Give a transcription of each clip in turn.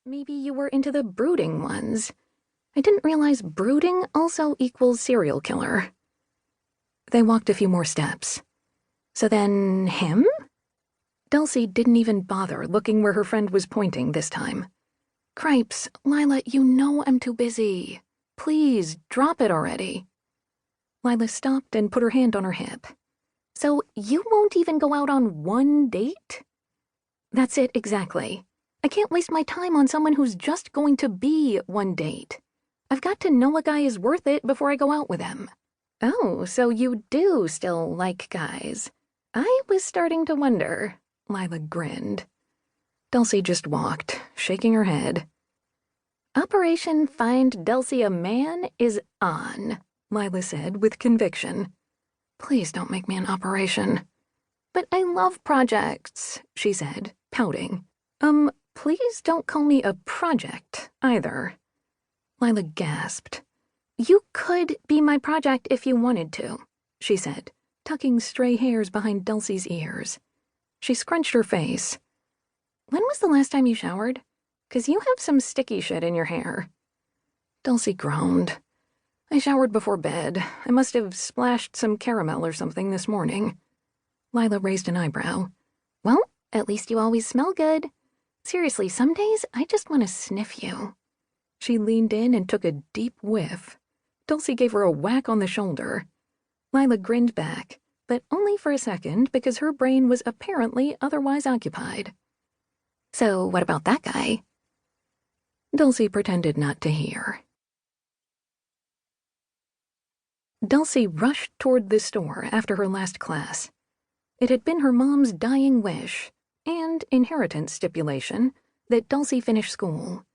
maybe you were into the brooding ones. I didn't realize brooding also equals serial killer. They walked a few more steps. So then, him? Dulcie didn't even bother looking where her friend was pointing this time. Cripes, Lila, you know I'm too busy. Please, drop it already. Lila stopped and put her hand on her hip. So you won't even go out on one date? That's it exactly. I can't waste my time on someone who's just going to be one date. I've got to know a guy is worth it before I go out with him. Oh, so you do still like guys. I was starting to wonder. Lila grinned. Dulcie just walked, shaking her head. Operation Find Dulcie a Man is on, Lila said with conviction. Please don't make me an operation. But I love projects, she said, pouting. Please don't call me a project, either. Lila gasped. You could be my project if you wanted to, she said, tucking stray hairs behind Dulcie's ears. She scrunched her face. When was the last time you showered? 'Cause you have some sticky shit in your hair. Dulcie groaned. I showered before bed. I must have splashed some caramel or something this morning. Lila raised an eyebrow. Well, at least you always smell good. Seriously, some days I just want to sniff you. She leaned in and took a deep whiff. Dulcie gave her a whack on the shoulder. Lila grinned back, but only for a second because her brain was apparently otherwise occupied. So what about that guy? Dulcie pretended not to hear. Dulcie rushed toward the store after her last class. It had been her mom's dying wish, and inheritance stipulation, that Dulcie finish school.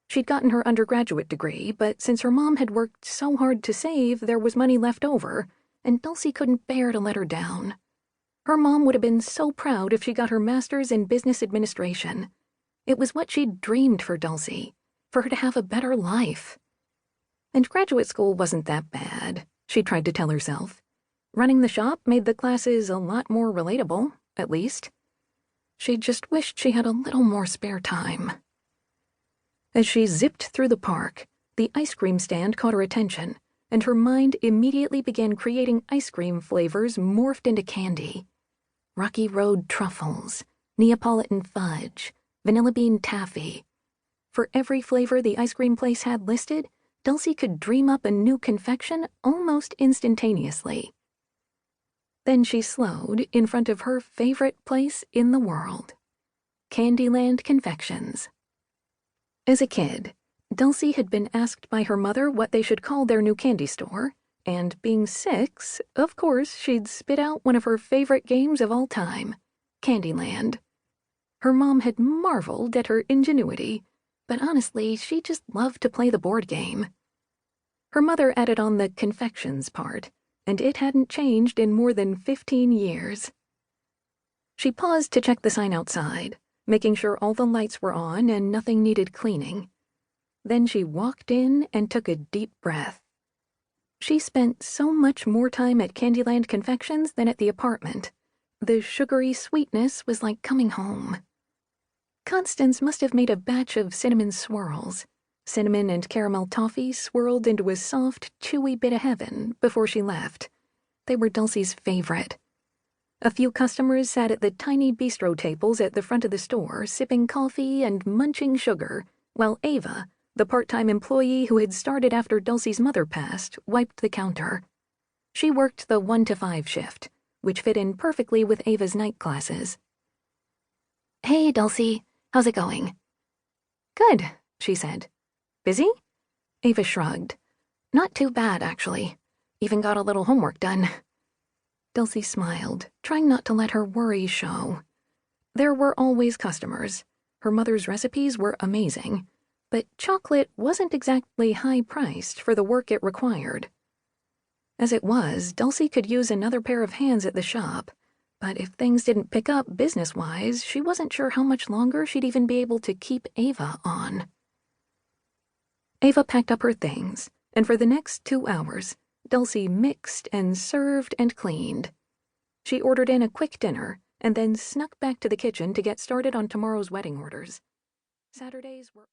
She'd gotten her undergraduate degree, but since her mom had worked so hard to save, there was money left over, and Dulcie couldn't bear to let her down. Her mom would have been so proud if she got her master's in business administration. It was what she'd dreamed for Dulcie, for her to have a better life. And graduate school wasn't that bad, she tried to tell herself. Running the shop made the classes a lot more relatable, at least. She just wished she had a little more spare time. As she zipped through the park, the ice cream stand caught her attention, and her mind immediately began creating ice cream flavors morphed into candy. Rocky Road truffles, Neapolitan fudge, vanilla bean taffy. For every flavor the ice cream place had listed, Dulcie could dream up a new confection almost instantaneously. Then she slowed in front of her favorite place in the world, Land Confections. As a kid, Dulcie had been asked by her mother what they should call their new candy store, and being 6, of course, she'd spit out one of her favorite games of all time, Candyland. Her mom had marveled at her ingenuity, but honestly, she just loved to play the board game. Her mother added on the confections part, and it hadn't changed in more than 15 years. She paused to check the sign outside, making sure all the lights were on and nothing needed cleaning. Then she walked in and took a deep breath. She spent so much more time at Land Confections than at the apartment. The sugary sweetness was like coming home. Constance must have made a batch of cinnamon swirls. Cinnamon and caramel toffee swirled into a soft, chewy bit of heaven before she left. They were Dulcie's favorite. A few customers sat at the tiny bistro tables at the front of the store, sipping coffee and munching sugar, while Ava, the part-time employee who had started after Dulcie's mother passed, wiped the counter. She worked the 1 to 5 shift, which fit in perfectly with Ava's night classes. Hey, Dulcie, how's it going? Good, she said. Busy? Ava shrugged. Not too bad, actually. Even got a little homework done. Dulcie smiled, trying not to let her worry show. There were always customers. Her mother's recipes were amazing, but chocolate wasn't exactly high-priced for the work it required. As it was, Dulcie could use another pair of hands at the shop, but if things didn't pick up business-wise, she wasn't sure how much longer she'd even be able to keep Ava on. Ava packed up her things, and for the next 2 hours, Dulcie mixed and served and cleaned. She ordered in a quick dinner and then snuck back to the kitchen to get started on tomorrow's wedding orders. Saturdays were